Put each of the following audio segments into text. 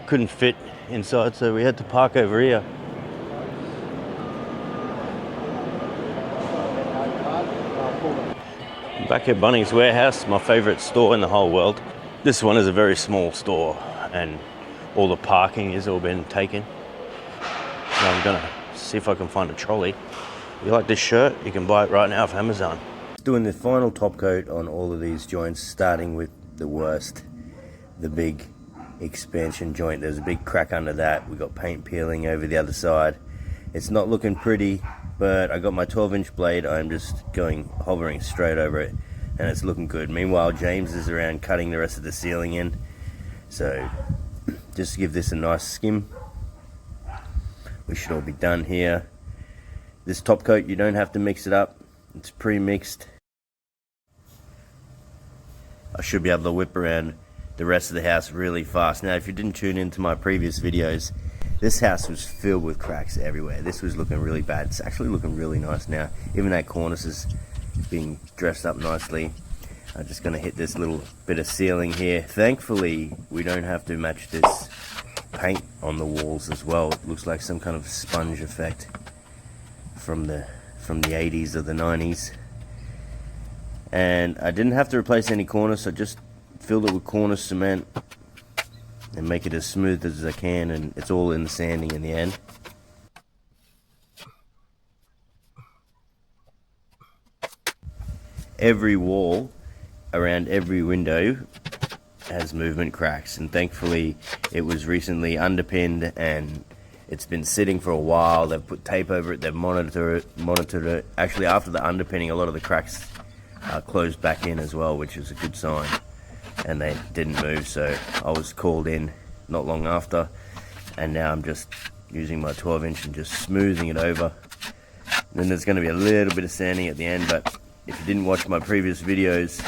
couldn't fit inside, so we had to park over here. Back at Bunnings Warehouse, my favourite store in the whole world. This one is a very small store and all the parking has all been taken. So I'm gonna see if I can find a trolley. If you like this shirt, you can buy it right now off Amazon. Doing the final top coat on all of these joints, starting with the worst, the big expansion joint. There's a big crack under that. We got paint peeling over the other side. It's not looking pretty, but I got my 12-inch blade. I'm just hovering straight over it, and it's looking good. Meanwhile, James is around cutting the rest of the ceiling in. So just give this a nice skim. We should all be done here. This top coat, you don't have to mix it up. It's pre-mixed. I should be able to whip around the rest of the house really fast. Now, if you didn't tune into my previous videos, this house was filled with cracks everywhere. This was looking really bad. It's actually looking really nice now. Even that cornice is being dressed up nicely. I'm just going to hit this little bit of ceiling here. Thankfully, we don't have to match this paint on the walls as well. It looks like some kind of sponge effect from the 80s or the 90s. And I didn't have to replace any cornice. I just filled it with cornice cement and make it as smooth as I can, and it's all in the sanding in the end. Every wall around every window has movement cracks, and thankfully it was recently underpinned and it's been sitting for a while. They've put tape over it, they've monitored it. Actually, after the underpinning, a lot of the cracks closed back in as well, which is a good sign, and they didn't move. So I was called in not long after, and now I'm just using my 12-inch and just smoothing it over. And then there's going to be a little bit of sanding at the end, but if you didn't watch my previous videos,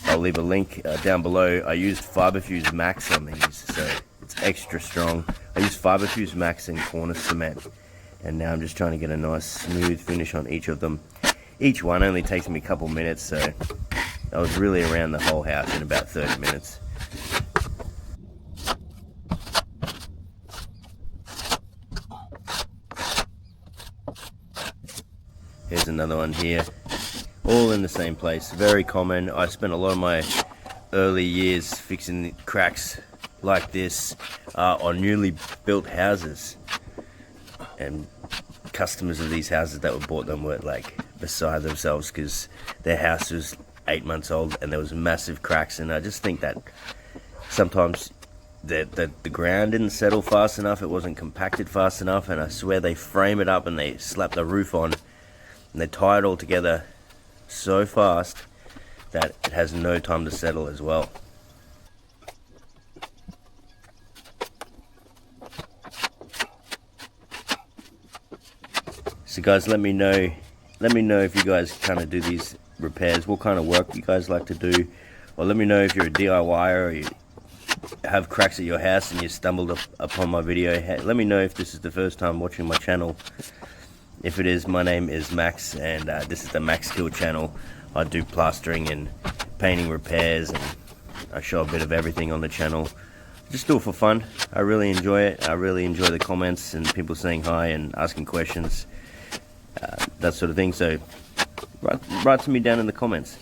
I'll leave a link down below. I used Fiberfuse Max on these, so it's extra strong. I used Fiberfuse Max and cornice cement, and now I'm just trying to get a nice smooth finish on each of them. Each one only takes me a couple minutes, so I was really around the whole house in about 30 minutes. Here's another one here. All in the same place. Very common. I spent a lot of my early years fixing cracks like this on newly built houses. And customers of these houses that were bought them were like beside themselves because their house was 8 months old and there was massive cracks. And I just think that sometimes the ground didn't settle fast enough. It wasn't compacted fast enough, and I swear they frame it up and they slap the roof on and they tie it all together so fast that it has no time to settle as well. So guys, let me know if you guys kind of do these repairs, what kind of work you guys like to do, or let me know if you're a DIYer or you have cracks at your house and you stumbled upon my video. Let me know if this is the first time watching my channel. If it is, my name is Max, and this is the Max Kill channel. I do plastering and painting repairs, and I show a bit of everything on the channel. Just do it for fun. I really enjoy it. I really enjoy the comments and people saying hi and asking questions, that sort of thing. So write to me down in the comments.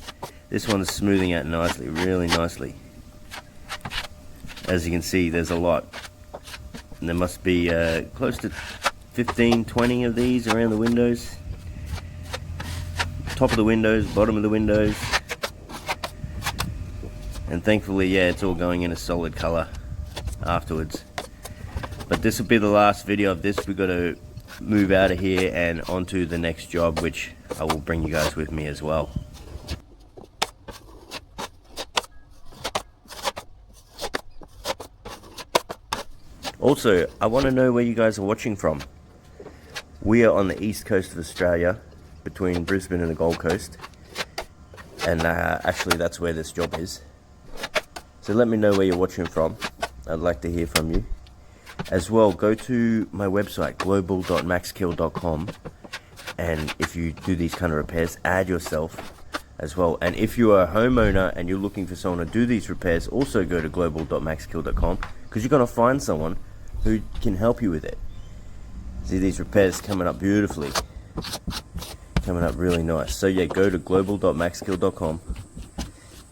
This one's smoothing out nicely, really nicely. As you can see, there's a lot. And there must be close to 15, 20 of these around the windows. Top of the windows, bottom of the windows. And thankfully, yeah, it's all going in a solid color afterwards. But this will be the last video of this. We've got to move out of here and onto the next job, which I will bring you guys with me as well. Also, I want to know where you guys are watching from. We are on the east coast of Australia, between Brisbane and the Gold Coast, and actually that's where this job is. So let me know where you're watching from. I'd like to hear from you. As well, go to my website, global.maxkill.com, and if you do these kind of repairs, add yourself as well. And if you are a homeowner and you're looking for someone to do these repairs, also go to global.maxkill.com, because you're going to find someone who can help you with it. See these repairs coming up beautifully, coming up really nice. So yeah, go to global.maxskill.com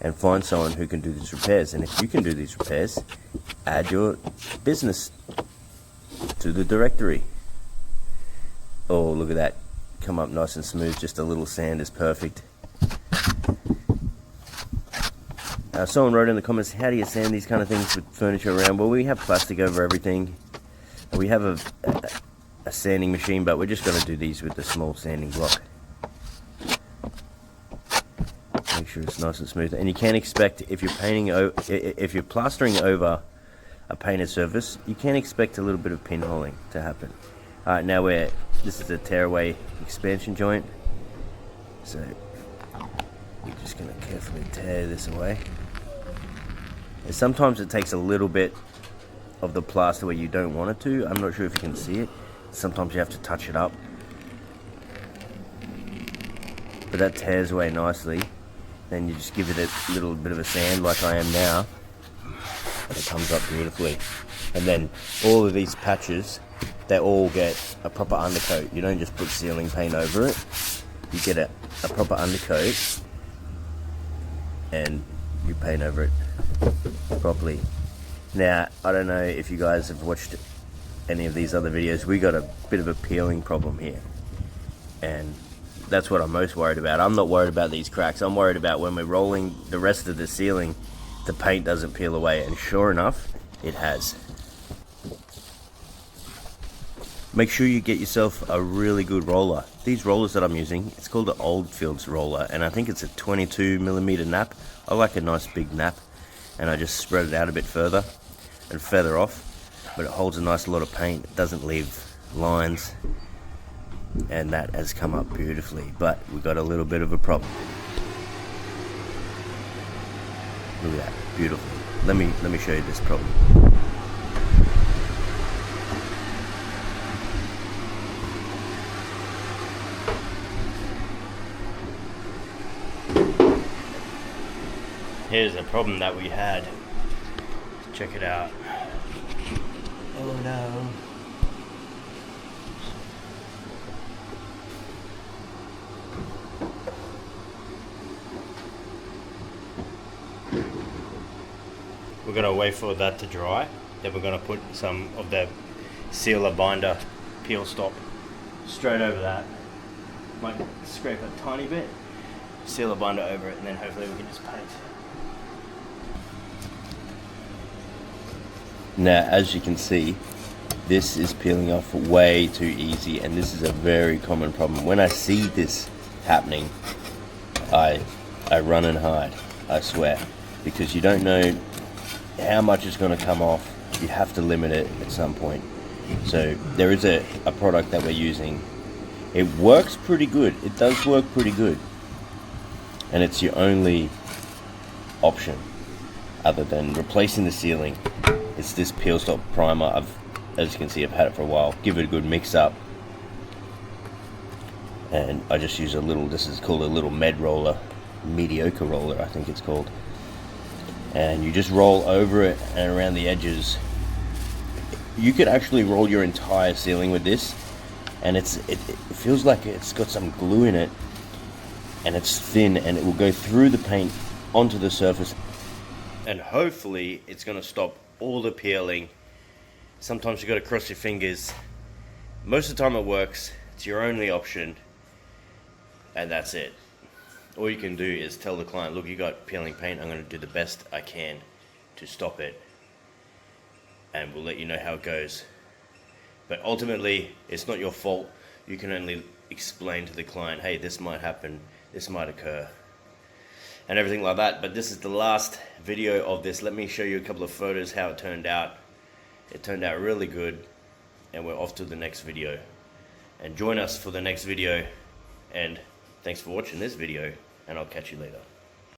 and find someone who can do these repairs. And if you can do these repairs, add your business to the directory. Oh, look at that, come up nice and smooth. Just a little sand is perfect. Someone wrote in the comments, how do you sand these kind of things with furniture around? Well, we have plastic over everything. We have a sanding machine, but we're just going to do these with the small sanding block. Make sure it's nice and smooth. And you can't expect, if you're plastering over a painted surface, you can't expect a little bit of pinholing to happen. Alright, now this is a tearaway expansion joint. So we're just going to carefully tear this away. And sometimes it takes a little bit of the plaster where you don't want it to. I'm not sure if you can see it. Sometimes you have to touch it up. But that tears away nicely. Then you just give it a little bit of a sand like I am now. And it comes up beautifully. And then all of these patches, they all get a proper undercoat. You don't just put ceiling paint over it. You get a proper undercoat and you paint over it properly. Now, I don't know if you guys have watched any of these other videos. We got a bit of a peeling problem here, and that's what I'm most worried about. I'm not worried about these cracks. I'm worried about when we're rolling the rest of the ceiling, the paint doesn't peel away, and sure enough, it has. Make sure you get yourself a really good roller. These rollers that I'm using, it's called an Oldfields roller, and I think it's a 22mm nap. I like a nice big nap, and I just spread it out a bit further and feather off, but it holds a nice lot of paint. It doesn't leave lines, and that has come up beautifully, but we got a little bit of a problem. Look at that, beautiful. Let me show you this problem. Here's a problem that we had. Check it out. Oh no. We're going to wait for that to dry. Then we're going to put some of the sealer binder peel stop straight over that. Might scrape a tiny bit, sealer binder over it, and then hopefully we can just paint. Now, as you can see, this is peeling off way too easy, and this is a very common problem. When I see this happening, I run and hide, I swear, because you don't know how much is going to come off. You have to limit it at some point. So there is a product that we're using. It works pretty good. It does work pretty good, and it's your only option other than replacing the ceiling. It's this peel stop primer. As you can see, I've had it for a while. Give it a good mix up, and I just use a little, this is called a little med roller, mediocre roller I think it's called, and you just roll over it and around the edges. You could actually roll your entire ceiling with this, and it feels like it's got some glue in it, and it's thin, and it will go through the paint onto the surface, and hopefully it's going to stop all the peeling. Sometimes you got to cross your fingers. Most of the time it works. It's your only option, and that's it. All you can do is tell the client, look, you got peeling paint, I'm going to do the best I can to stop it, and we'll let you know how it goes. But ultimately, it's not your fault. You can only explain to the client, hey, this might happen, this might occur, and everything like that. But this is the last video of this. Let me show you a couple of photos how it turned out. It turned out really good, and we're off to the next video. And join us for the next video, and thanks for watching this video, and I'll catch you later.